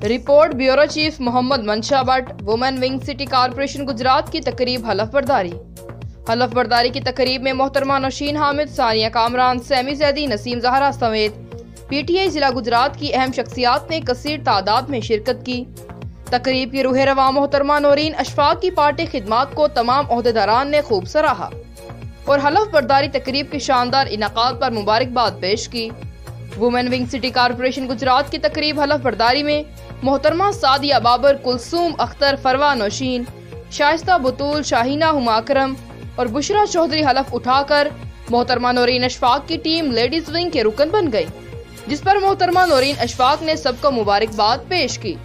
Report bureau chief Mohammad मंशा Bhatt. Women wing city corporation Gujarat की तकरीब हलफ बर्दारी की तकरीब में मोहतरमा नौशीन हामिद, सानिया कामरान, सैमी जैदी, नसीम जहरा समेत PTI जिला गुजरात की अहम शख्सियात ने कसीर तादाद में शिरकत की। तकरीब की रूह रवा मोहतरमा नौरीन अशफाक की पार्टी खिदमात को तमाम ओहदेदारान ने खूब सराहा और हलफ बर्दारी तकरीब के शानदार इनाकात पर मुबारकबाद पेश की। Women wing city corporation Gujarat की तकरीब हलफ बर्दारी में मोहतरमा सादिया बाबर, कुलसूम अख्तर, फरवा नौशीन, शाइस्ता बुतूल, शाहीना हुमाकरम और बुशरा चौधरी हलफ उठाकर मोहतरमा नौरीन अशफाक की टीम लेडीज विंग के रुकन बन गई, जिस पर मोहतरमा नौरीन अशफाक ने सबको मुबारकबाद पेश की।